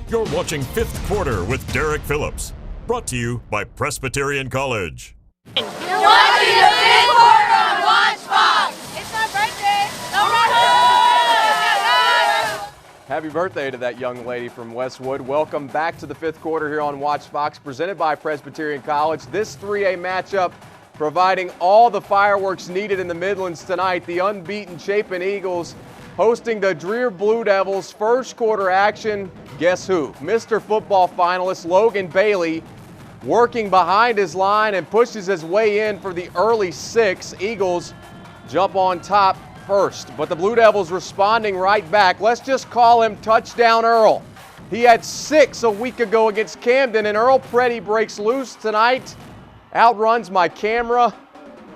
You're watching Fifth Quarter with Derek Phillips, brought to you by Presbyterian College. You're watching the Fifth Quarter on WACH Fox. It's my birthday. Happy birthday to that young lady from Westwood. Welcome back to the Fifth Quarter here on WACH Fox, presented by Presbyterian College. This 3A matchup providing all the fireworks needed in the Midlands tonight. The unbeaten Chapin Eagles hosting the Dreher Blue Devils. First quarter action, guess who? Mr. Football finalist Logan Bailey working behind his line and pushes his way in for the early six. Eagles jump on top first, but the Blue Devils responding right back. Let's just call him Touchdown Earl. He had 6 a week ago against Camden, and Earl Preddy breaks loose tonight. Outruns my camera.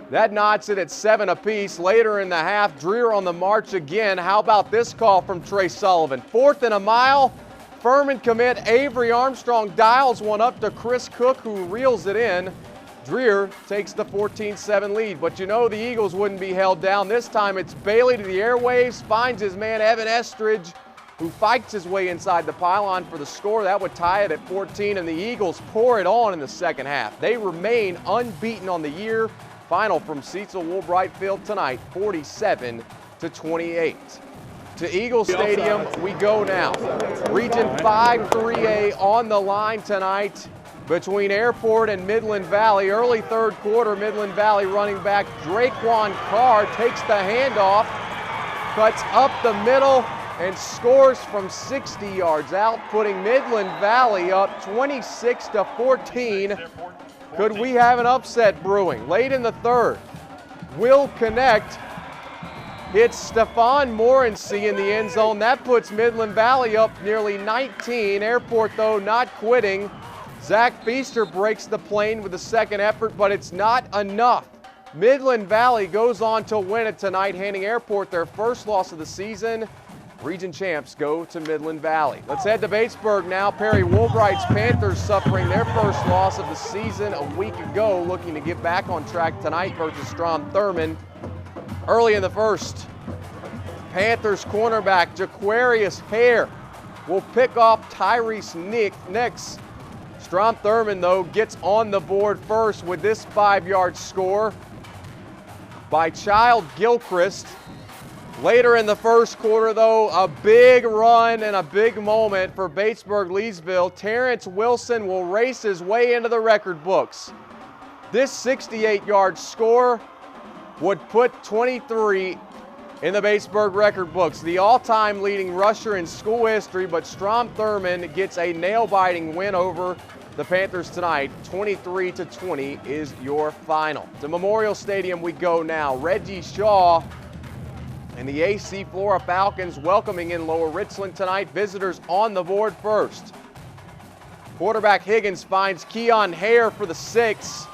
That knots it at 7 apiece. Later in the half, Dreher on the march again. How about this call from Trey Sullivan? 4th and a mile. Furman commit Avery Armstrong dials one up to Chris Cook, who reels it in. Dreher takes the 14-7 lead, but you know the Eagles wouldn't be held down. This time it's Bailey to the airwaves, finds his man Evan Estridge, who fights his way inside the pylon for the score. That would tie it at 14, and the Eagles pour it on in the second half. They remain unbeaten on the year. Final from Cecil Woolbright Field tonight, 47-28. To Eagle Stadium we go now. Region 5 3A on the line tonight between Airport and Midland Valley. Early third quarter, Midland Valley running back Draquan Carr takes the handoff, cuts up the middle, and scores from 60 yards out, putting Midland Valley up 26-14. Could we have an upset brewing? Late in the third, Will Connect hits Stefan Morency in the end zone. That puts Midland Valley up nearly 19. Airport, though, not quitting. Zach Feaster breaks the plane with a second effort, but it's not enough. Midland Valley goes on to win it tonight, handing Airport their first loss of the season. Region champs go to Midland Valley. Let's head to Batesburg now. Perry Woolbright's Panthers suffering their first loss of the season a week ago, looking to get back on track tonight versus Strom Thurmond. Early in the first, Panthers cornerback Jaquarius Hare will pick off Tyrese Nix. Strom Thurmond, though, gets on the board first with this 5-yard score by Child Gilchrist. Later in the first quarter, though, a big run and a big moment for Batesburg-Leesville. Terrence Wilson will race his way into the record books. This 68-yard score would put 23 in the Batesburg record books, the all-time leading rusher in school history, but Strom Thurmond gets a nail-biting win over the Panthers tonight. 23-20 is your final. To Memorial Stadium we go now. Reggie Shaw and the AC Flora Falcons welcoming in Lower Richland tonight. Visitors on the board first. Quarterback Higgins finds Keon Hare for the 6.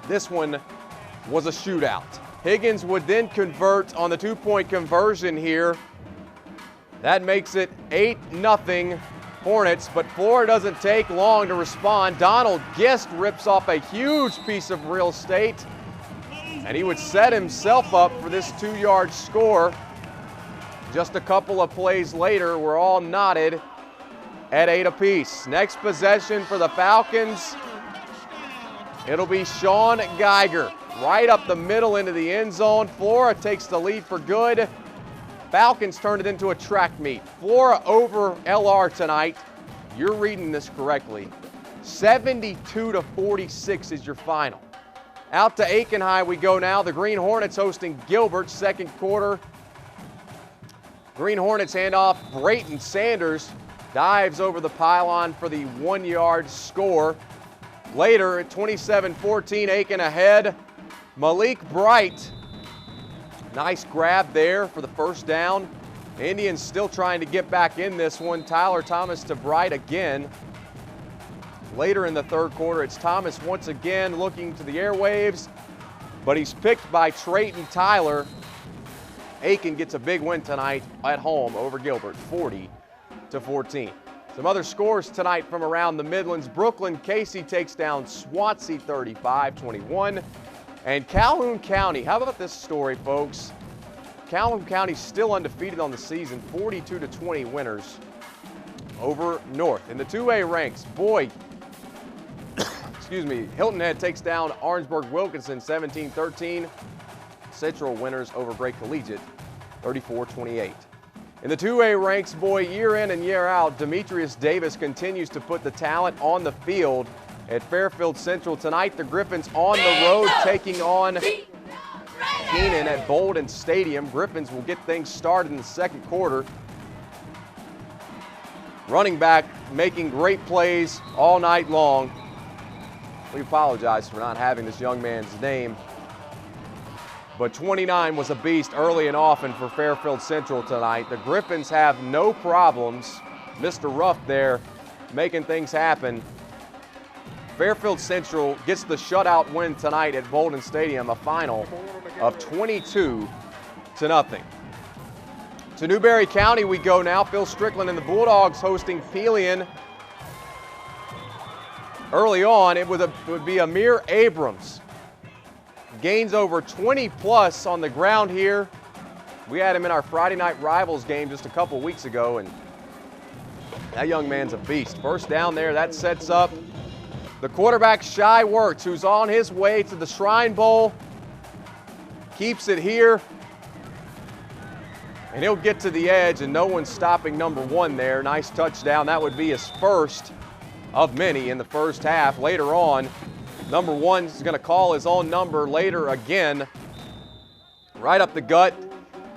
This one was a shootout. Higgins would then convert on the 2-point conversion here. That makes it 8-0 Hornets, but Flora doesn't take long to respond. Donald Gist rips off a huge piece of real estate, and he would set himself up for this 2-yard score. Just a couple of plays later, we're all knotted at 8 apiece. Next possession for the Falcons, it'll be Sean Geiger. Right up the middle into the end zone. Flora takes the lead for good. Falcons turn it into a track meet. Flora over LR tonight. You're reading this correctly. 72-46 is your final. Out to Aiken High we go now. The Green Hornets hosting Gilbert, second quarter. Green Hornets hand off. Brayton Sanders dives over the pylon for the 1-yard score. Later at 27-14, Aiken ahead. Malik Bright, nice grab there for the first down. Indians still trying to get back in this one. Tyler Thomas to Bright again. Later in the third quarter, it's Thomas once again looking to the airwaves, but he's picked by Trayton Tyler. Aiken gets a big win tonight at home over Gilbert, 40-14. Some other scores tonight from around the Midlands. Brooklyn Casey takes down Swansea 35-21. And Calhoun County, how about this story, folks? Calhoun County still undefeated on the season, 42-20 winners over North. In the 2A ranks, Boyd, Hilton Head takes down Orangeburg Wilkinson 17-13. Central winners over Great Collegiate 34-28. In the 2A ranks, boy, year in and year out, Demetrius Davis continues to put the talent on the field at Fairfield Central. Tonight, the Griffins on the road taking on Keenan at Bolden Stadium. Griffins will get things started in the second quarter. Running back making great plays all night long. We apologize for not having this young man's name, but 29 was a beast early and often for Fairfield Central tonight. The Griffins have no problems. Mr. Ruff there making things happen. Fairfield Central gets the shutout win tonight at Bolden Stadium, a final of 22-0. To Newberry County we go now. Phil Strickland and the Bulldogs hosting Pelion. Early on, it would be Amir Abrams. Gains over 20 plus on the ground here. We had him in our Friday Night Rivals game just a couple weeks ago, and that young man's a beast. First down there, that sets up the quarterback, Shy Wertz, who's on his way to the Shrine Bowl. Keeps it here, and he'll get to the edge, and no one's stopping number 1 there. Nice touchdown. That would be his first of many in the first half. Later on, number 1 is going to call his own number later again. Right up the gut.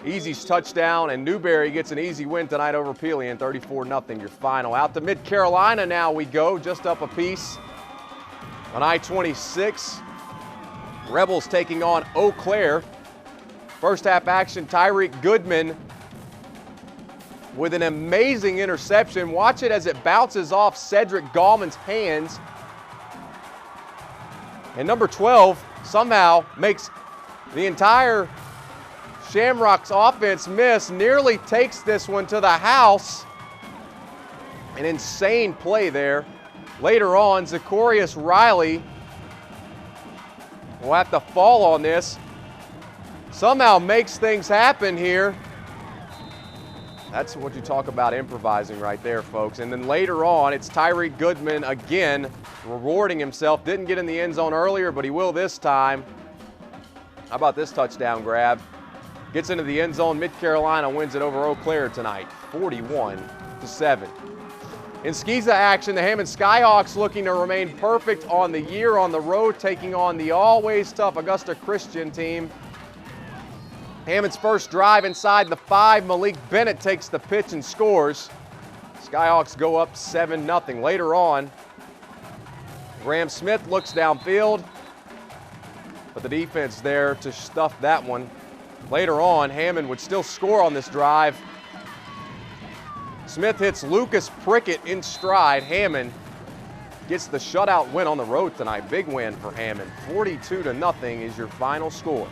Easy's touchdown, and Newberry gets an easy win tonight over Pelion, 34-0 your final. Out to Mid-Carolina now we go, just up a piece. On I-26, Rebels taking on Eau Claire. First half action, Tyreek Goodman with an amazing interception. Watch it as it bounces off Cedric Gallman's hands. And number 12 somehow makes the entire Shamrocks offense miss, nearly takes this one to the house. An insane play there. Later on, Zacharias Riley will have to fall on this. Somehow makes things happen here. That's what you talk about improvising right there, folks. And then later on, it's Tyreek Goodman again, rewarding himself. Didn't get in the end zone earlier, but he will this time. How about this touchdown grab? Gets into the end zone. Mid-Carolina wins it over Eau Claire tonight, 41-7. In Skeeza action, the Hammond Skyhawks looking to remain perfect on the year on the road, taking on the always tough Augusta Christian team. Hammond's first drive inside the 5. Malik Bennett takes the pitch and scores. Skyhawks go up 7-0. Later on, Graham Smith looks downfield, but the defense there to stuff that one. Later on, Hammond would still score on this drive. Smith hits Lucas Prickett in stride. Hammond gets the shutout win on the road tonight. Big win for Hammond. 42-0 is your final score.